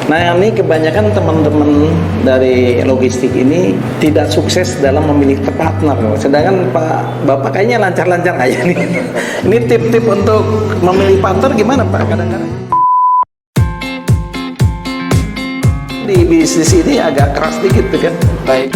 Nah, ini kebanyakan teman-teman dari logistik ini tidak sukses dalam memilih partner. Sedangkan Bapak kayaknya lancar-lancar aja nih. Ini tip-tip untuk memilih partner gimana Pak? Kadang-kadang di bisnis ini agak keras dikit tuh kan. Baik.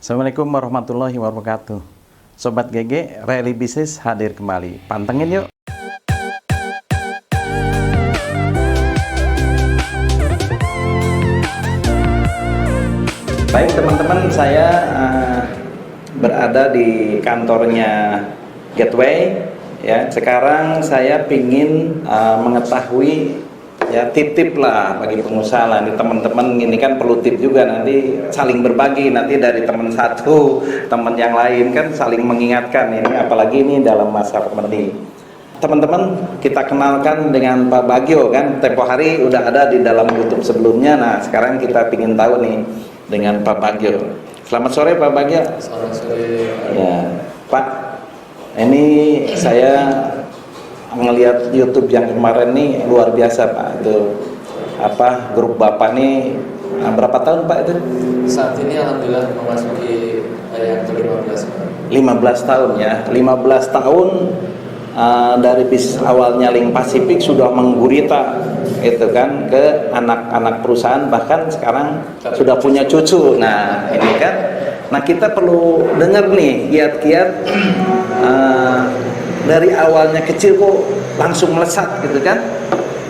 Assalamualaikum warahmatullahi wabarakatuh. Sobat GG, Rally Bisnis hadir kembali. Pantengin yuk. Baik teman-teman, saya berada di kantornya Gateway. Ya, sekarang saya ingin mengetahui ya tip-tip lah bagi pengusaha lah. Ini teman-teman ini kan perlu tip juga, nanti saling berbagi, nanti dari teman satu teman yang lain kan saling mengingatkan ini, apalagi ini dalam masa pandemi. Teman-teman, kita kenalkan dengan Pak Bagio kan, tempo hari udah ada di dalam YouTube sebelumnya. Nah sekarang kita ingin tahu nih dengan Pak Bagio. Selamat sore Pak Bagio. Selamat sore. Ya Pak, ini saya ngelihat YouTube yang kemarin nih luar biasa Pak. Itu apa, grup Bapak nih berapa tahun Pak itu? Saat ini alhamdulillah memasuki yang ke-15. 15 tahun ya. 15 tahun dari bisnis awalnya Link Pacific sudah menggurita itu kan ke anak-anak perusahaan, bahkan sekarang sudah punya cucu. Nah, ini kan. Nah, kita perlu dengar nih kiat-kiat dari awalnya kecil kok langsung melesat gitu kan.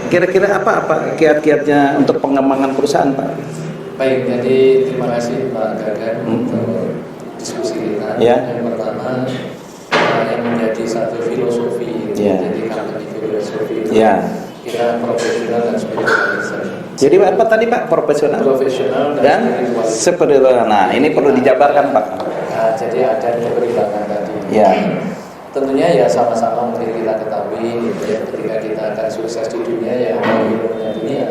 Kira-kira apa kiat-kiatnya untuk pengembangan perusahaan Pak? Baik, jadi terima kasih Pak Gagan untuk diskusi kita. Ya. Yang pertama yang menjadi satu filosofi, Ya. jadi company filosofi itu Ya. kita profesional dan spiritualis. Jadi apa tadi Pak? Profesional dan spiritual. Nah, ini perlu dijabarkan Pak. Nah, jadi ada keberimbangan tadi. Ya. Tentunya ya sama-sama mungkin kita ketahui ya, ketika kita akan sukses di dunia ya mau ilmunya dunia,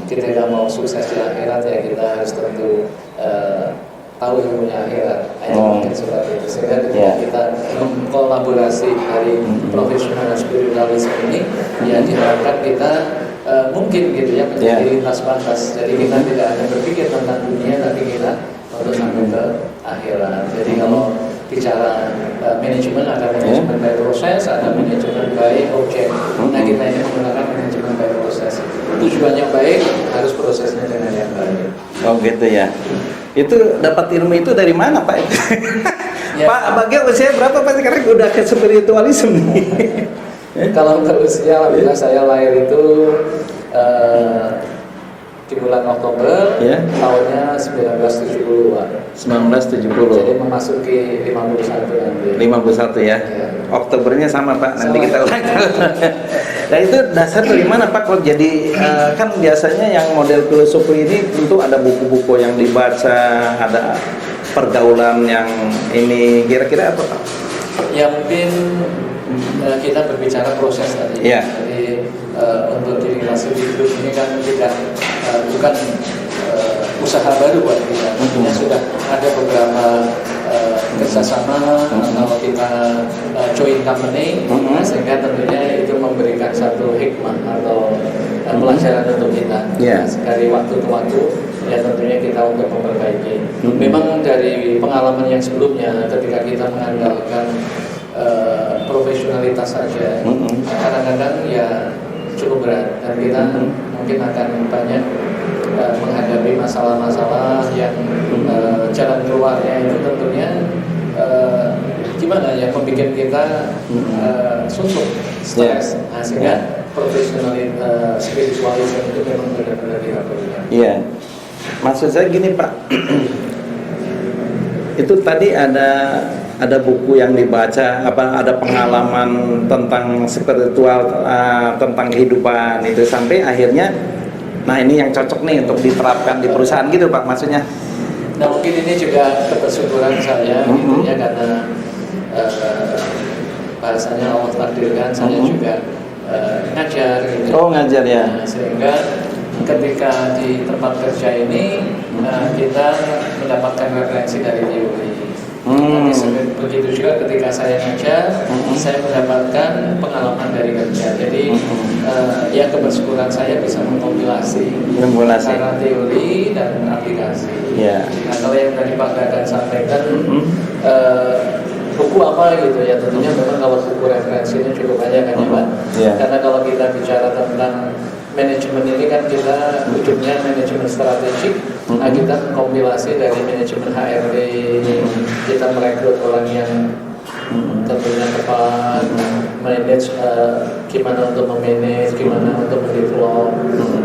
kita mau sukses di akhirat ya kita harus tentu tahu ilmunya akhirat. Mungkin seperti itu, sehingga ketika kita mengkolaborasi dari profesional dan spiritualisme ini ya diharapkan kita mungkin gitu ya menjadi lintas batas. Jadi kita tidak hanya berpikir tentang dunia, tapi kita untuk sampai ke akhirat. Jadi kalau bicara manajemen, ada manajemen by proses, ada manajemen by objek. Nah, kita ini menggunakan manajemen by proses. Tujuannya baik, harus prosesnya dengan yang baik. Oh gitu ya. Itu dapat ilmu itu dari mana Pak? Ya. Pak Bagio usia berapa Pak sekarang udah ke spiritualisme nih? Kalau ke usia, alhamdulillah saya lahir itu di bulan Oktober tahunnya 1970-an. 1970. Jadi memasuki 51 nanti. 51 ya. Oktobernya sama Pak, nanti Sama. kita ulang. Nah itu dasar dari mana Pak? Kalau jadi kan biasanya yang model filosofi ini tentu ada buku-buku yang dibaca, ada pergaulan yang ini, kira-kira apa Pak? Ya mungkin kita berbicara proses tadi. Ya. Jadi untuk diri masuk hidup ini kan tidak bukan usaha baru buat kita. Tentunya sudah ada beberapa kerjasama atau kita join company, sehingga tentunya itu memberikan satu hikmah atau pelajaran untuk kita. Dari waktu ke waktu ya tentunya kita untuk memperbaiki. Memang dari pengalaman yang sebelumnya ketika kita mengandalkan profesionalitas saja, kadang-kadang ya cukup berat dan kita mungkin akan banyak menghadapi masalah-masalah yang jalan keluarnya itu tentunya gimana ya, membuat kita suntuk, stres. Nah, sehingga profesionalitas spiritualisme itu memang benar-benar kita perlukan. Iya, maksud saya gini Pak, itu tadi ada buku yang dibaca, ada pengalaman tentang spiritual, tentang kehidupan itu sampai akhirnya, nah ini yang cocok nih untuk diterapkan di perusahaan gitu Pak maksudnya. Nah mungkin ini juga kebersyukuran saya gitu ya, karena bahasanya Allah takdirkan saya juga ngajar gitu. Oh ngajar ya. Nah, sehingga ketika di tempat kerja ini kita mendapatkan referensi dari teori. Begitu juga ketika saya ngajar, saya mendapatkan pengalaman dari kerja. Jadi ya kebersyukuran saya bisa mengkompilasi antara teori dan aplikasi. Nah, kalau yang tadi Pak Dadan sampaikan buku apa gitu ya, tentunya memang kalau buku referensinya cukup banyak kan ya Pak. Karena kalau kita bicara tentang manajemen ini kan kita ujungnya manajemen strategik. Nah, kita kompilasi dari manajemen HRD, kita merekrut orang yang tentunya tepat, manage gimana untuk memanage, gimana untuk mendevelop.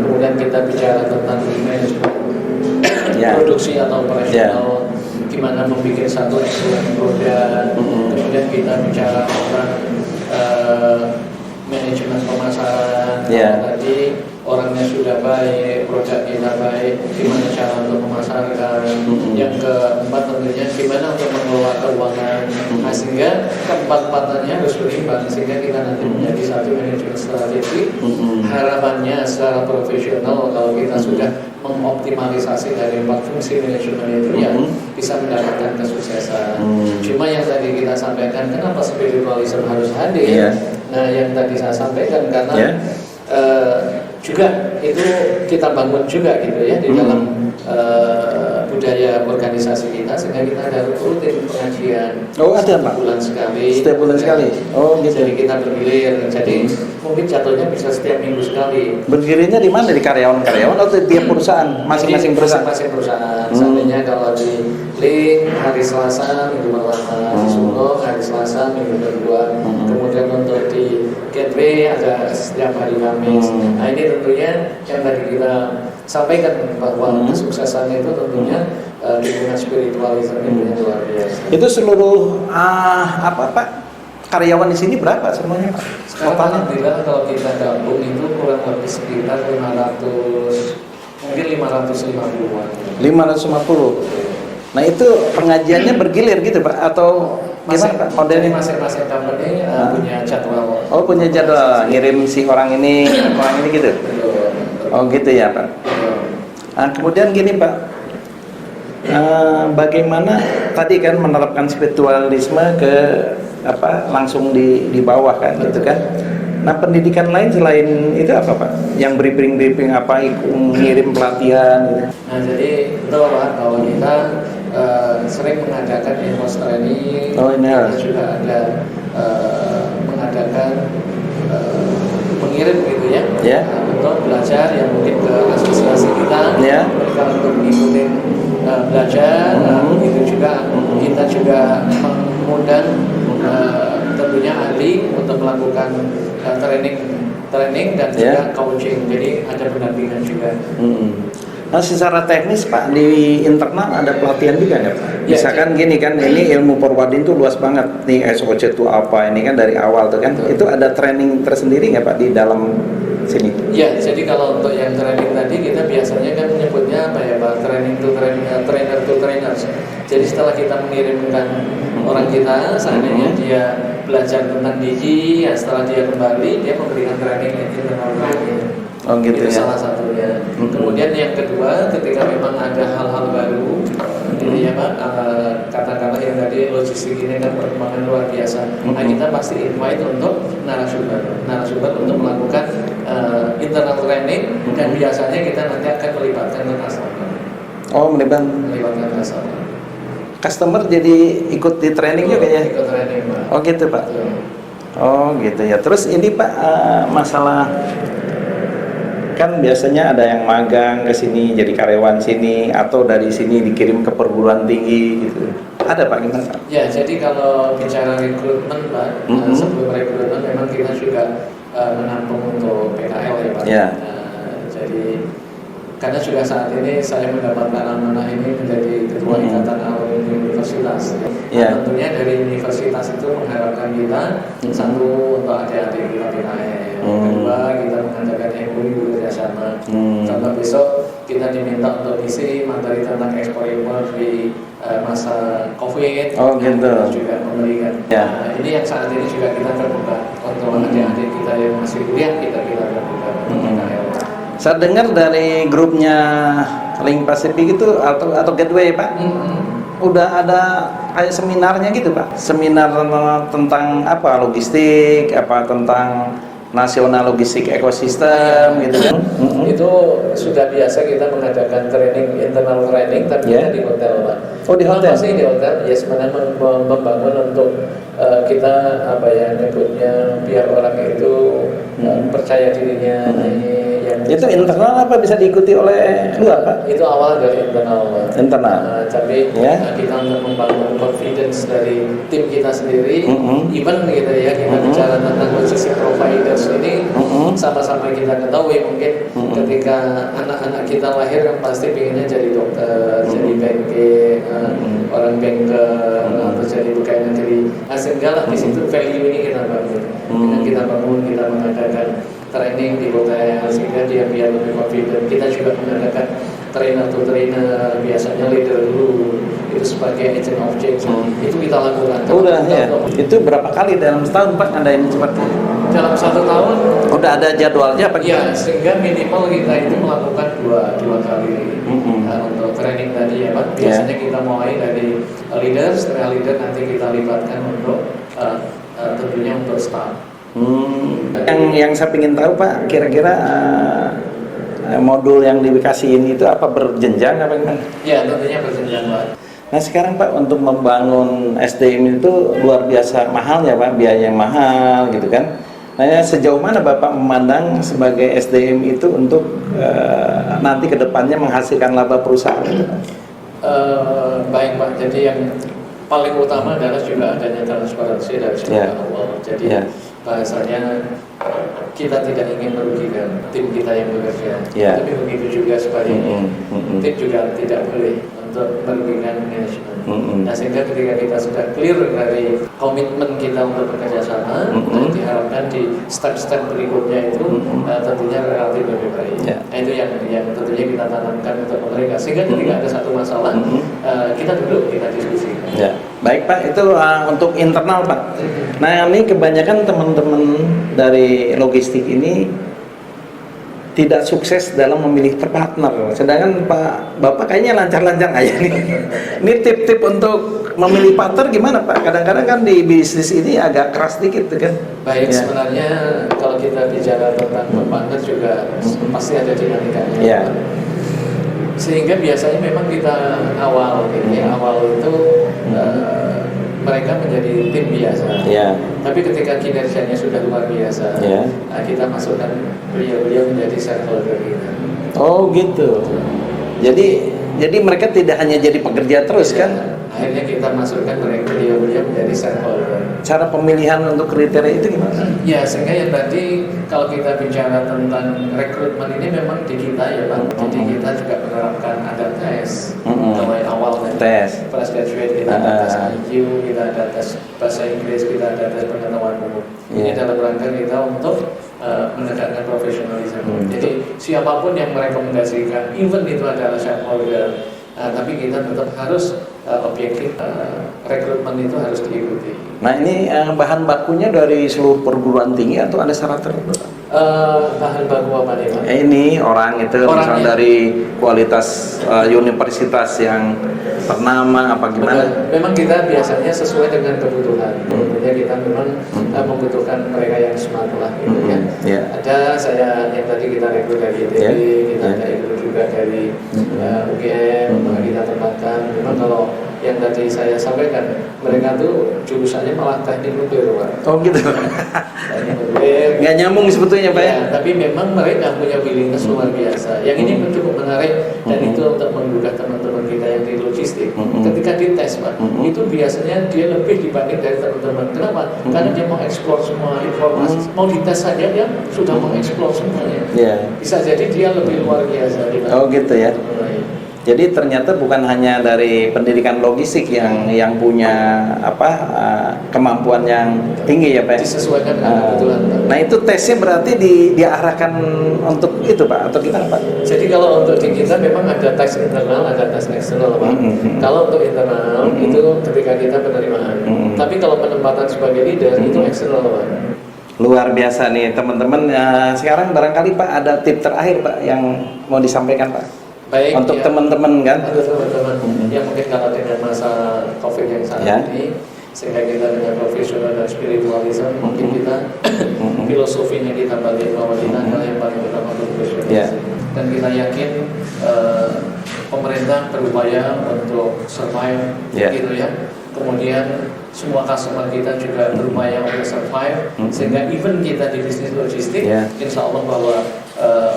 Kemudian kita bicara tentang manajemen produksi atau operasional, gimana membuat satu excellent produk. Kemudian kita bicara tentang manajemen pemasaran. Tadi orangnya sudah baik, produk kita baik, gimana cara untuk memasarkan. Yang keempat tentunya gimana untuk mengelola keuangan. Nah, sehingga keempat-empatnya harus berimbang sehingga kita nanti menjadi satu manajemen strategi. Harapannya secara profesional kalau kita sudah mengoptimalisasi dari 4 fungsi manajemen itu ya bisa mendapatkan kesuksesan. Cuma yang tadi kita sampaikan, kenapa spiritualisme harus hadir? Nah, yang tadi saya sampaikan karena juga itu kita bangun juga gitu ya di dalam budaya organisasi kita, sehingga kita ada rutin pengajian. Ada Pak? Bulan sekali. Setiap bulan sekali. Gitu. Jadi kita bergilir. Jadi mungkin jatuhnya bisa setiap minggu sekali. Bergilirnya di mana? Di karyawan-karyawan atau di tiap perusahaan? Masing-masing perusahaan. Masing-masing perusahaan. Seandainya kalau di Link hari Selasa minggu pertama, di Solo hari Selasa minggu kedua. Kemudian untuk di Gateway ada setiap hari Kamis. Nah, ini tentunya yang tadi kita sampaikan bahwa kesuksesan itu tentunya dukungan spiritualisme itu yang luar biasa. Itu seluruh karyawan di sini berapa semuanya Pak? Sekarang alhamdulillah kalau kita gabung itu kurang lebih sekitar 550-an. 550. Nah, itu pengajiannya bergilir gitu Pak atau gimana Pak modelnya? Masing-masing company punya jadwal. Oh, punya jadwal ngirim si orang ini gitu. Oh, gitu ya Pak. Nah, kemudian gini Pak, bagaimana tadi kan menerapkan spiritualisme ke langsung di bawah kan gitu kan. Nah, pendidikan lain selain itu apa Pak? Yang briefing apa, ngirim pelatihan gitu. Nah, jadi itu Pak, kalau kita sering mengadakan in-house training. Kita juga ada mengadakan mengirim gitu ya, untuk belajar yang mungkin ke asosiasi kita, mereka untuk mengikuti belajar. Begitu juga kita juga mengundang tentunya ahli untuk melakukan training dan juga coaching. Jadi ada pendampingan juga. Nah, secara teknis Pak, di internal ada pelatihan juga nggak Pak? Misalkan gini kan, ini ilmu Purwadin tuh luas banget nih, SOC itu apa, ini kan dari awal tuh kan, itu ada training tersendiri nggak Pak di dalam sini? Ya, jadi kalau untuk yang training tadi kita biasanya kan menyebutnya apa ya Pak, training to trainers. Jadi setelah kita mengirimkan orang kita, seandainya dia belajar tentang DI, ya setelah dia kembali dia memberikan training internal training. Oh gitu itu ya. salah satunya. Kemudian yang kedua, ketika memang ada hal-hal baru, ini ya Pak, katakanlah yang tadi logistik ini kan perkembangan luar biasa. Nah, kita pasti invite untuk narasumber untuk melakukan internal training, dan biasanya kita nanti akan melibatkan ke customer. Oh, melibatkan customer. Customer jadi ikut di training juga ya? Ikut training Pak. Oh gitu Pak. Betul. Oh gitu ya. Terus ini Pak, masalah kan biasanya ada yang magang ke sini jadi karyawan sini, atau dari sini dikirim ke perguruan tinggi gitu. Ada Pak, gimana Pak? Ya, jadi kalau bicara rekrutmen Pak, sebelum rekrutmen memang kita juga menampung untuk PKL ya Pak. Jadi karena juga saat ini saya mendapatkan amanah ini menjadi ketua ikatan alumni universitas. Tentunya dari universitas itu mengharapkan kita satu untuk adik-adik kita PKL, kedua kita mengadakan MOU kerjasama. Contoh besok kita diminta untuk isi materi tentang ekspor impor di masa COVID. Gitu. Juga memberikan. Nah, ini yang saat ini juga kita terbuka untuk adik-adik kita yang masih kuliah, kita terbuka untuk PKL. Saya dengar dari grupnya Link Pacific itu atau Gateway Pak, udah ada kayak seminarnya gitu Pak, seminar tentang apa logistik, apa tentang nasional logistik ekosistem gitu kan? Itu sudah biasa kita mengadakan training, internal training, tapi kita di hotel Pak. Oh di hotel? Kenapa sih di hotel? Ya sebenarnya membangun untuk kita apa ya nyebutnya biar orang itu percaya dirinya. Itu internal apa bisa diikuti oleh luar Pak? Itu awal dari internal Pak. Internal. Tapi kita untuk membangun confidence dari tim kita sendiri, even gitu ya kita bicara tentang logistik providers ini sama-sama kita ketahui mungkin ketika anak-anak kita lahir kan pasti pengennya jadi dokter, jadi banker, orang banker atau jadi pegawai negeri. Nah sehingga di situ value ini kita bangun. Kita bangun, kita mengadakan training di hotel sehingga dia biar lebih confident. Kita juga mengadakan trainer to trainer, biasanya leader dulu itu sebagai agent of change. Itu kita lakukan. Udah ya. Itu berapa kali dalam setahun Pak ngadain seperti itu? Dalam 1 tahun udah ada jadwalnya Pak? Ya, sehingga minimal kita itu melakukan dua kali untuk training tadi ya Pak. Biasanya kita mulai dari leader, setelah leader nanti kita libatkan untuk tentunya untuk staff. Yang saya ingin tahu Pak, kira-kira modul yang dikasihin itu apa berjenjang apa gimana? Ya, tentunya berjenjang Pak. Nah sekarang Pak untuk membangun SDM itu luar biasa mahal ya Pak, biaya yang mahal gitu kan. Nah sejauh mana Bapak memandang sebagai SDM itu untuk nanti kedepannya menghasilkan laba perusahaan itu? Baik Pak, jadi yang paling utama adalah juga adanya transparansi dari segi awal. Jadi bahasanya kita tidak ingin merugikan tim kita yang bekerja, tapi begitu juga sebaliknya tim juga tidak boleh untuk merugikan manajemen. Nah sehingga ketika kita sudah clear dari komitmen kita untuk bekerja sama, diharapkan di step-step berikutnya itu tentunya relatif lebih baik. Nah itu yang tentunya kita tanamkan untuk mereka, sehingga ketika ada satu masalah kita duduk, kita diskusikan. Baik Pak, itu untuk internal Pak. Nah ini kebanyakan teman-teman dari logistik ini tidak sukses dalam memilih partner. Sedangkan Bapak kayaknya lancar-lancar aja nih. Ini tip-tip untuk memilih partner gimana Pak? Kadang-kadang kan di bisnis ini agak keras dikit kan. Baik, sebenarnya kalau kita bicara tentang partner juga pasti ada dinamikanya. Sehingga biasanya memang kita awal itu mereka menjadi tim biasa. Tapi ketika kinerjanya sudah luar biasa, kita masukkan beliau menjadi shareholder kita. Oh gitu. Jadi mereka tidak hanya jadi pekerja terus kan? Akhirnya kita masukkan beliau menjadi shareholder. Cara pemilihan untuk kriteria itu gimana? Ya, sehingga yang tadi kalau kita bicara tentang rekrutmen ini memang di kita ya Pak. Jadi kita juga menerapkan ada tes mulai awal tes fresh graduate, kita ada tes IQ, kita ada tes bahasa Inggris, kita ada tes pengetahuan umum. Ini dalam rangka kita untuk menegakkan profesionalisme. Jadi siapapun yang merekomendasikan, even itu adalah shareholder, tapi kita tetap harus objektif, rekrutmen itu harus diikuti. Nah ini bahan bakunya dari seluruh perguruan tinggi atau ada syarat tertentu? Bahan baku apa nih Pak? Ini orang itu misalnya dari kualitas universitas yang ternama apa gimana? Memang kita biasanya sesuai dengan kebutuhan. Jadi kita memang membutuhkan mereka yang smart lah gitu ya. Ada saya yang tadi kita rekrut dari ITB, kita ada rekrut juga dari UGM, kita tempatkan. Memang kalau yang tadi saya sampaikan, mereka tuh jurusannya malah teknik nuklir Pak. Oh gitu. Teknik nuklir. Nggak nyambung sebetulnya Pak ya? Tapi memang mereka punya willingness luar biasa. Yang ini cukup menarik dan itu untuk menggugah teman-teman kita yang di logistik. Ketika dites Pak, itu biasanya dia lebih dibanding dari teman-teman. Kenapa? Karena dia mau eksplor semua informasi. Mau dites saja dia sudah mau eksplor semuanya. Bisa jadi dia lebih luar biasa. Oh gitu ya. Jadi ternyata bukan hanya dari pendidikan logistik yang punya kemampuan yang tinggi ya Pak. Disesuaikan dengan kebutuhan. Nah itu tesnya berarti diarahkan untuk itu Pak atau gimana Pak? Jadi kalau untuk di kita memang ada tes internal, ada tes eksternal Pak. Kalau untuk internal itu ketika kita penerimaan. Tapi kalau penempatan sebagai leader itu eksternal Pak. Luar biasa nih teman-teman. Sekarang barangkali Pak ada tip terakhir Pak yang mau disampaikan Pak. Baik, untuk teman-teman kan? Untuk teman-teman. yang mungkin kalau dengan masa COVID yang saat ini, sehingga kita dengan profesional dan spiritualisme mungkin kita filosofinya kita balik bahwa kita adalah yang paling utama profesionalisme. Dan kita yakin pemerintah berupaya untuk survive gitu ya. Kemudian semua customer kita juga berupaya untuk survive, sehingga even kita di bisnis logistik, insya Allah bahwa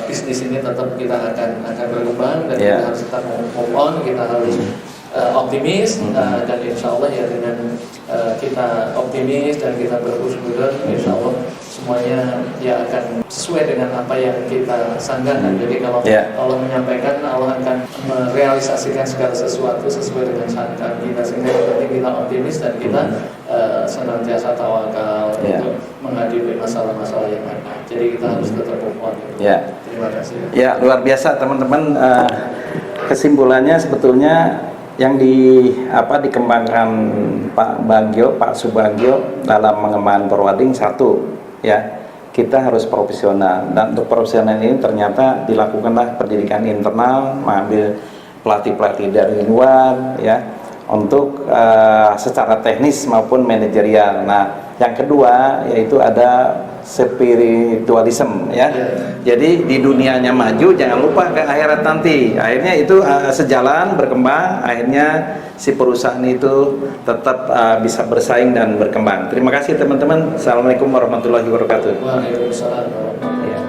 bisnis ini tetap kita akan berkembang dan kita harus tetap move on, kita harus optimis dan insya Allah ya dengan kita optimis dan kita berhusnuzon, insya Allah semuanya ya akan sesuai dengan apa yang kita sanggakan. Jadi kalau Allah menyampaikan, Allah akan merealisasikan segala sesuatu sesuai dengan sangkaan kita, sehingga yang penting kita optimis dan kita senantiasa tawakal untuk menghadapi masalah-masalah yang ada. Jadi kita harus tetap kuat. Terima kasih. Ya, luar biasa teman-teman. Kesimpulannya sebetulnya yang dikembangkan Pak Subagio dalam mengembangkan Purwading, satu ya, kita harus profesional, dan untuk profesional ini ternyata dilakukanlah pendidikan internal, mengambil pelatih-pelatih dari luar ya, untuk secara teknis maupun manajerial. Nah, yang kedua yaitu ada spiritualism ya. Jadi di dunianya maju, jangan lupa ke akhirat nanti. Akhirnya itu sejalan berkembang, akhirnya si perusahaan itu tetap bisa bersaing dan berkembang. Terima kasih teman-teman. Assalamualaikum warahmatullahi wabarakatuh. Waalaikumsalam warahmatullahi wabarakatuh.